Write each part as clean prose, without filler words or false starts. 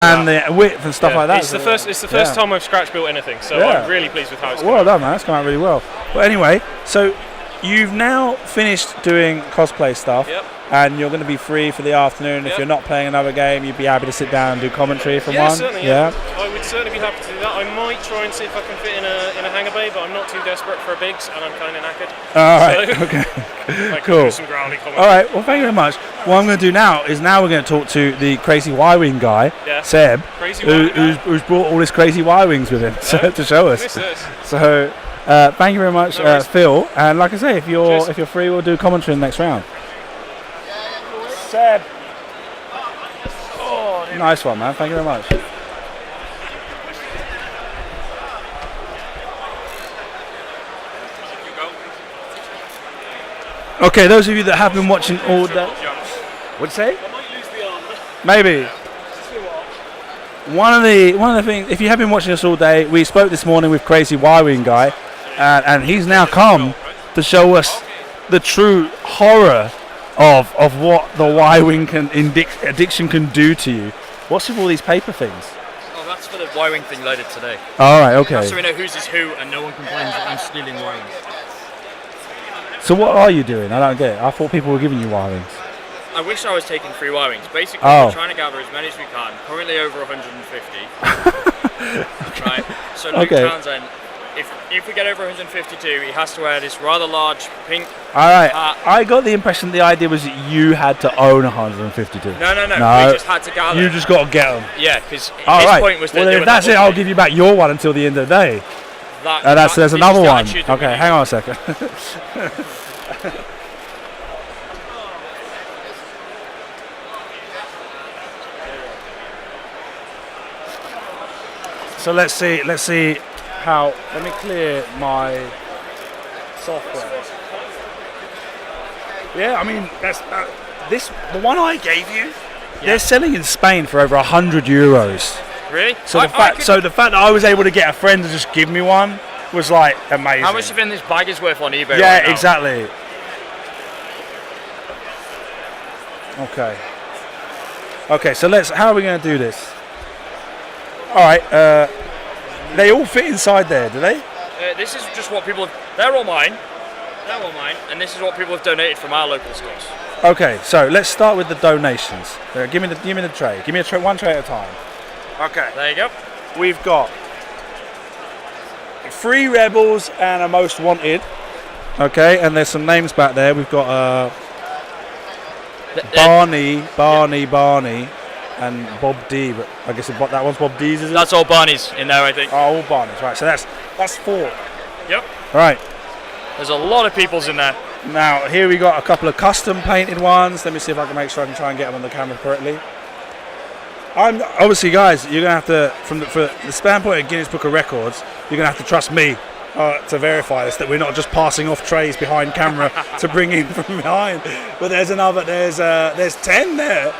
and the width and stuff like that. It's the first time I've scratch built anything, so I'm really pleased with how it's come Well out. done, man. That's come out really well. But anyway, so you've now finished doing cosplay stuff, and you're going to be free for the afternoon. If you're not playing another game, you'd be happy to sit down and do commentary from one. Certainly, I would certainly be happy to do that. I might try and see if I can fit in a hangar bay, but I'm not too desperate for a bigs, and I'm kind of knackered. All right, so okay, cool. Do some growly commentary. All right, well, thank you very much. What I'm going to do now is we're going to talk to the crazy Y-wing guy, Seb, who's brought all his crazy Y-wings with him to show us. So, thank you very much, Phil. And like I say, if you're free, we'll do commentary in the next round. Seb. Oh, nice one, man. Thank you very much. Okay, those of you that have been watching all that. What'd you say? I might lose the arm. Maybe. One of the things, if you have been watching us all day, we spoke this morning with Crazy Y-Wing guy, and he's now come to show us the true horror of what the Y-Wing addiction can do to you. What's with all these paper things? Oh, that's for the Y-Wing thing loaded today. All right, okay. So we know whose is who, and no one complains that I'm stealing Y-Wings. So what are you doing? I don't get it. I thought people were giving you Y-Wings. I wish I was taking free Y-Wings. Basically, we're trying to gather as many as we can. Currently over 150. Right. So Luke Townsend, if we get over 152, he has to wear this rather large pink hat. I got the impression the idea was that you had to own 152. No. We just had to gather. You just got to get them. Yeah, because his point was that. Well, if that's it, I'll give you back your one until the end of the day. There's another one. Okay, hang on a second. So let's see how. Let me clear my software. Yeah, I mean that's the one I gave you. They're selling in Spain for over €100. Really? So the fact that I was able to get a friend to just give me one was like amazing. How much do you think this bag is worth on eBay? Yeah, right now? exactly. Okay, so how are we going to do this? All right, they all fit inside there, do they? This is just what people. They're all mine, and this is what people have donated from our local stores. Okay, so let's start with the donations. Give me the tray. Give me one tray at a time. Okay. There you go. We've got 3 rebels and a most wanted. Okay, and there's some names back there. We've got Barney, and Bob D. But I guess that one's Bob D's, is it? That's all Barneys in there, I think. Oh, all Barneys, right. So that's 4. Yep. Right. There's a lot of people's in there. Now, here we got a couple of custom painted ones. Let me see if I can make sure I can try and get them on the camera correctly. Obviously, guys, you're going to have to, for the standpoint of Guinness Book of Records, you're going to have to trust me to verify this, that we're not just passing off trays behind camera to bring in from behind. But there's 10 there.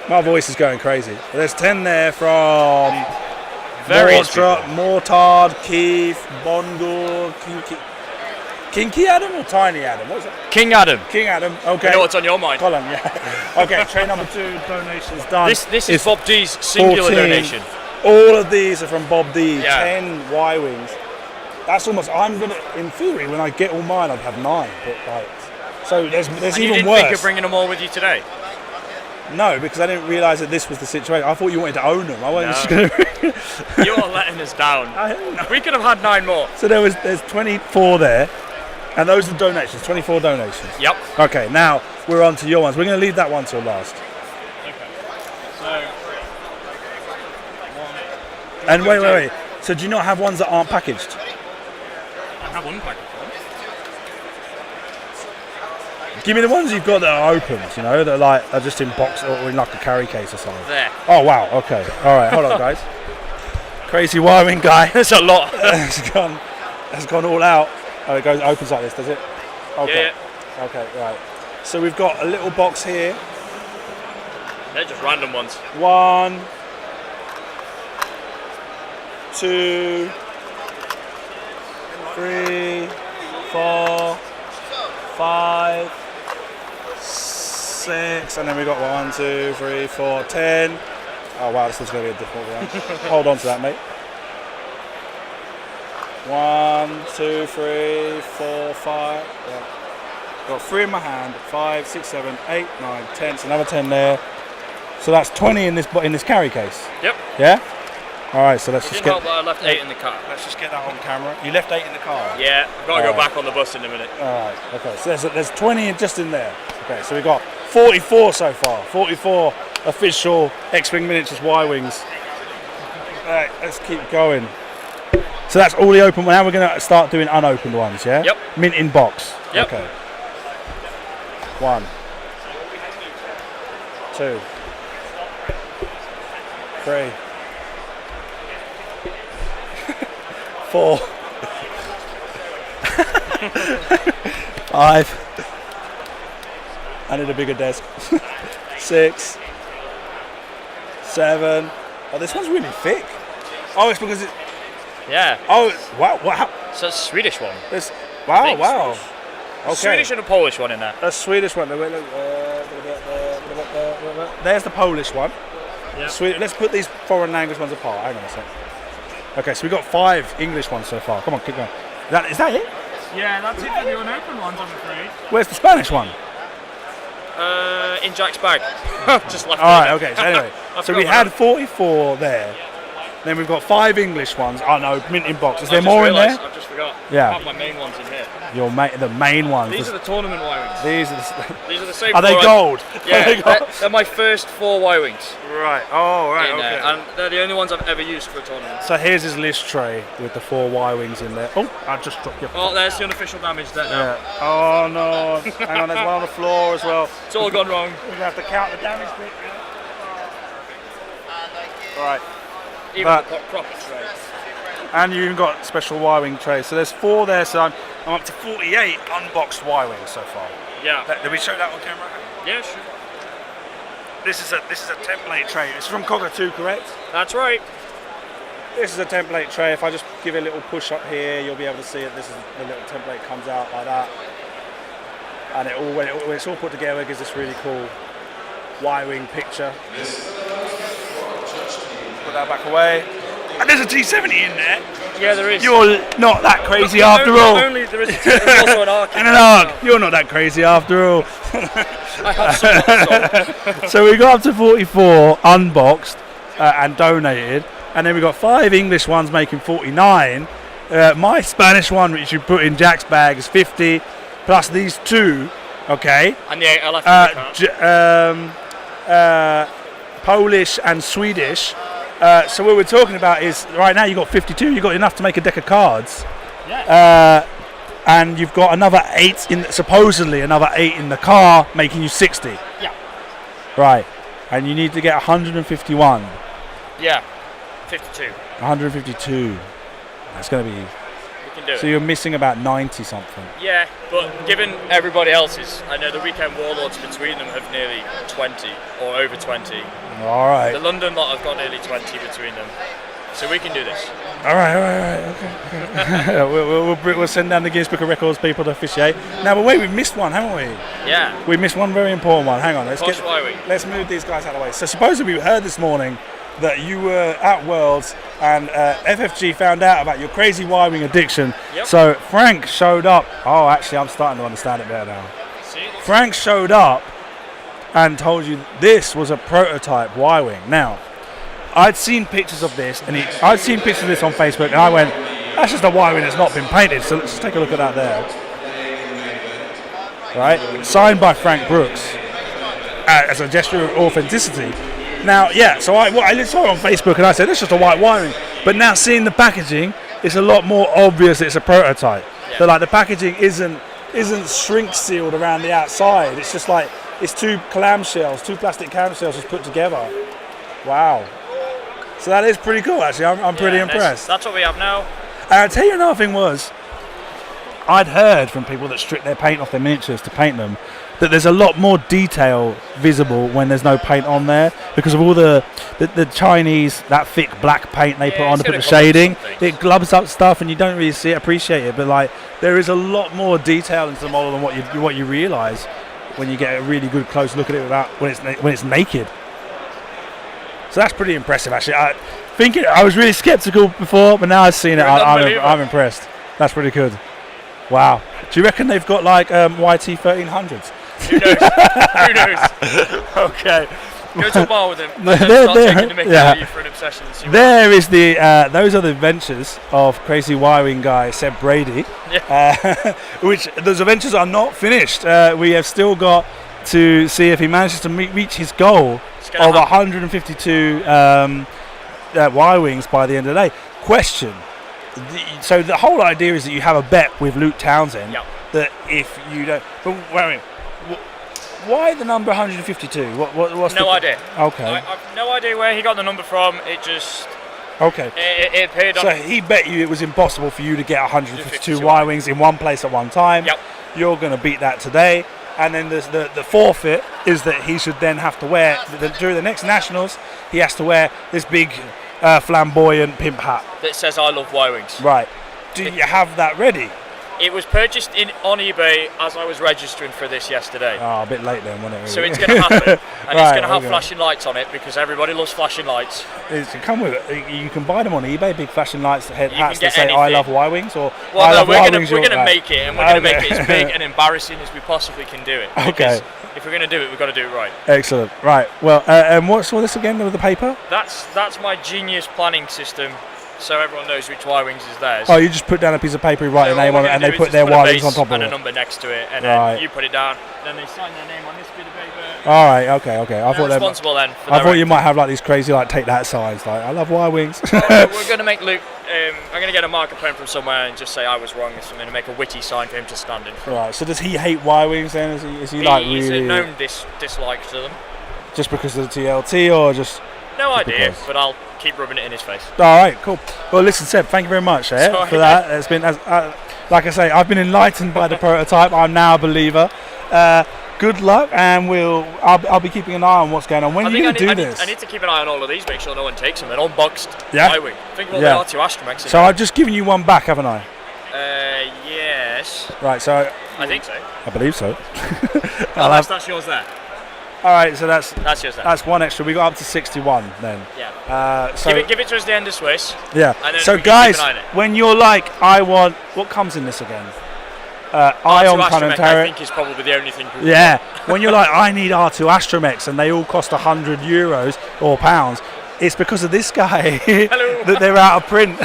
My voice is going crazy. But there's 10 there from Mortard, Keith, Bondor, Kinky Adam or Tiny Adam? What was it? King Adam. King Adam, okay. I know what's on your mind. Colin, yeah. Okay, tray number 2, donations done. This is Bob D's singular 14. donation. All of these are from Bob D. Yeah. 10 Y-Wings. That's almost, in theory, when I get all mine, I'd have 9. But so there's and even worse. You didn't think of bringing them all with you today? No, because I didn't realise that this was the situation. I thought you wanted to own them. I wasn't just going to. You're letting us down. We could have had 9 more. So there's 24 there. And those are donations, 24 donations. Yep. Okay, now we're on to your ones. We're going to leave that one till last. Okay. So. And wait. So do you not have ones that aren't packaged? I have one package. Give me the ones you've got that are opened, that are just in box or in like a carry case or something. There. Oh, wow, okay. All right, hold on, guys. Crazy Y-Wing guy. There's a lot. has gone all out. Oh, it opens like this, does it? Okay. Yeah. Okay, right. So we've got a little box here. They're just random ones. 1, 2, 3, 4, 5, 6, and then we got 1, 2, 3, 4, 10. Oh wow, this is going to be a difficult one. Hold on to that, mate. 1, 2, 3, 4, 5. Yeah. Got 3 in my hand. 5, 6, 7, 8, 9, 10. So another 10 there. So that's 20 in this carry case. Yep. Yeah. All right. So let's It just didn't get. help that I left 8 in the car. Let's just get that on camera. You left 8 in the car. Yeah, I've got to go Alright. back on the bus in a minute. All right. Okay. So there's 20 just in there. Okay. So we've got 44 so far. 44 official X-Wing miniatures Y-wings. All right. Let's keep going. So that's all the open. Now we're going to start doing unopened ones. Yeah. Yep. Mint in box. Yep. Okay. 1, 2, 3, 4, 5. I need a bigger desk. 6, 7. Oh, this one's really thick. Oh, it's because it. Yeah. Oh, wow! Wow! So it's a Swedish one. This. Wow! Think Wow! Swedish. Okay. Swedish and a Polish one in there. A Swedish one. There's the Polish one. Yeah. Let's put these foreign language ones apart. Hang on a sec. Okay, so we've got 5 English ones so far. Come on, keep going. Is that it? Yeah, that's it for the unopened ones, I'm afraid. Where's the Spanish one? In Jack's bag. Just left it. All right, okay. So anyway, I so we forgot had 44 there. Then we've got 5 English ones. Oh no, mint in box. Is there I've more in realised, there? I've just forgot. Yeah. I have my main ones in here. The main ones. These are the tournament Y-wings. These are These are the same. are they 4 gold? Yeah, Are they gold? they're my first 4 Y-wings. Right. Oh, right. in Okay. there, and they're the only ones I've ever used for a tournament. So here's his list tray with the 4 Y-wings in there. Oh, I just dropped your. Oh, there's the unofficial damage there now. Yeah. Oh no! Hang on, there's one on the floor as well. It's all gone wrong. We're gonna have to count the damage bit. All right. Even But- the proper tray. And you even got special Y-wing trays. So there's 4 there. So I'm up to 48 unboxed Y-wings so far. Yeah. Did we show that on camera? Yeah, sure. This is a template tray. It's from Cogger 2, correct? That's right. This is a template tray. If I just give it a little push up here, you'll be able to see it. This is the little template comes out like that, and when it's all put together, it gives this really cool Y-wing picture. Put that back away. And there's a T70 in there. Yeah, there is. You're not that crazy after all. Only there is there's also an arc. And an arc. You're not that crazy after all. I have some. So we got up to 44 unboxed and donated, and then we got 5 English ones making 49. My Spanish one, which you put in Jack's bag, is 50, plus these 2. Okay. And the 8 I left in the car. Polish and Swedish. So what we're talking about is right now you've got 52. You've got enough to make a deck of cards. Yeah. And you've got another 8 supposedly another 8 in the car, making you 60. Yeah. Right. And you need to get 151. Yeah. 52. 152. That's going to be. We can do So it. you're missing about 90 something. Yeah, but given everybody else's, I know the weekend warlords between them have nearly 20 or over 20. All right. The London lot have got nearly 20 between them. So we can do this. All right. Okay. we'll send down the Guinness Book of Records people to officiate. Now, but wait, we've missed one, haven't we? Yeah. We missed one very important one. Hang on, Posh Y-wing. let's move these guys out of the way. So supposedly we heard this morning that you were at Worlds and FFG found out about your crazy Y-wing addiction. Yep. So Frank showed up. Oh, actually, I'm starting to understand it better now. See? Frank showed up and told you this was a prototype Y-wing. Now, I'd seen pictures of this, and I'd seen pictures of this on Facebook, and I went, that's just a Y-wing that's not been painted. So let's just take a look at that there. Right, signed by Frank Brooks as a gesture of authenticity. Now, yeah, so I saw it on Facebook, and I said, it's just a white Y-wing. But now seeing the packaging, it's a lot more obvious it's a prototype. Yeah. So like the packaging isn't shrink sealed around the outside. It's just like it's 2 clamshells, 2 plastic clamshells just put together. Wow. So that is pretty cool, actually. I'm pretty impressed. That's what we have now. And I'll tell you another thing was, I'd heard from people that strip their paint off their miniatures to paint them that there's a lot more detail visible when there's no paint on there because of all the Chinese, that thick black paint they put on to put the shading. It glubs up stuff and you don't really appreciate it, but like there is a lot more detail into the model than what you realise when you get a really good close look at it when it's naked. So that's pretty impressive, actually. I was really skeptical before, but now I've seen it. I'm impressed. That's pretty good. Wow. Do you reckon they've got like YT 1300s? Who knows? Who knows? Okay. Go to a bar with him. Start taking the mickey out of you for an obsession. And see there is the. Those are the adventures of crazy Y-wing guy Seb Brady. Yeah. Which those adventures are not finished. We have still got to see if he manages to reach his goal of 152 Y-wings by the end of the day. Question. So the whole idea is that you have a bet with Luke Townsend that if you don't. But wait a minute. Why the number 152? What's no idea. Okay. I've no idea where he got the number from. It just. Okay. It appeared on. So he bet you it was impossible for you to get 152 Y-wings in one place at one time. Yep. You're going to beat that today. And then there's the forfeit is that he should then have to wear, during the next Nationals, he has to wear this big flamboyant pimp hat. That says I love Y-wings. Right. Do you have that ready? It was purchased on eBay as I was registering for this yesterday. Oh, a bit late then, wasn't it? Really? So it's going to happen. And Right, it's going to have okay. flashing lights on it because everybody loves flashing lights. Come with it. You can buy them on eBay, big flashing lights, hats that get say anything. I love Y-wings or Well, I no, love we're Y-wings. going to make it, and we're going to make it as big and embarrassing as we possibly can do it. Okay. If we're going to do it, we've got to do it right. Excellent. Right. Well, and what's all this again with the paper? That's my genius planning system, so everyone knows which Y-wings is theirs. Oh, you just put down a piece of paper, you write So a name all on we're it, and gonna they do put is their just put a Y-wings on base top of and it. a number next to it, and Right. then you put it down. Then they sign their name on this bit of paper. All right. Okay. I They're thought responsible then. For I their thought you own- might have like these crazy like take that signs like I love Y-wings. We're going to make Luke. I'm going to get a marker pen from somewhere and just say I was wrong. So I'm going to make a witty sign for him to stand in front. Right. So does he hate Y-wings then? Is he like He's really a known dislike to them. just because of the TLT or just? No idea, because. but I'll keep rubbing it in his face. All right. Cool. Well, listen, Seb. Thank you very much for that. It's been like I say, I've been enlightened by the prototype. I'm now a believer. Good luck, and I'll be keeping an eye on what's going on. When are you going to do this? I need to keep an eye on all of these, make sure no one takes them. An unboxed Yeah. Y-wing. Think of all the R2 Astromechs. So I've just given you one back, haven't I? Yes. Right. So I think so. I believe so. That's yours there. All right. So that's Yours there. one extra. We got up to 61 then. Yeah. So Give it to us at the end of Swiss. yeah. And then So we can keep guys, an eye on it. when you're like, I want what comes in this again? Ion R2 cannon Astromech, I turret. think is probably the only thing. Yeah, when you're like, I need R2 Astromechs and they all cost €100 or pounds, it's because of this guy that they're out of print.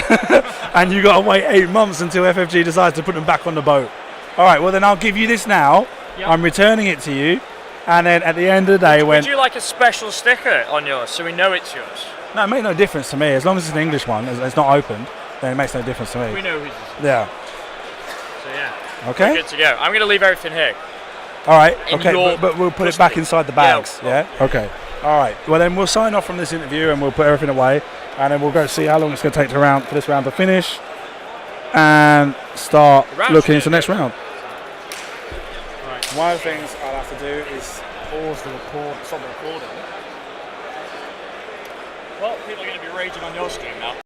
And you got to wait 8 months until FFG decides to put them back on the boat. All right, well then I'll give you this now. Yep. I'm returning it to you. And then at the end of the day, Would you like a special sticker on yours so we know it's yours? No, it makes no difference to me. As long as it's an English one, it's not opened, then it makes no difference to me. We know who's. Yeah. So yeah. Okay. We're good to go. I'm going to leave everything here. All right. In Okay. your But we'll put it back custody. inside the bags. Yeah. Okay. All right. Well, then we'll sign off from this interview and we'll put everything away, and then we'll go see how long it's going to take for this round to finish, and start looking into the next round. Right. One of the things I'll have to do is pause the record, stop the recording. Well, people are going to be raging on your stream now.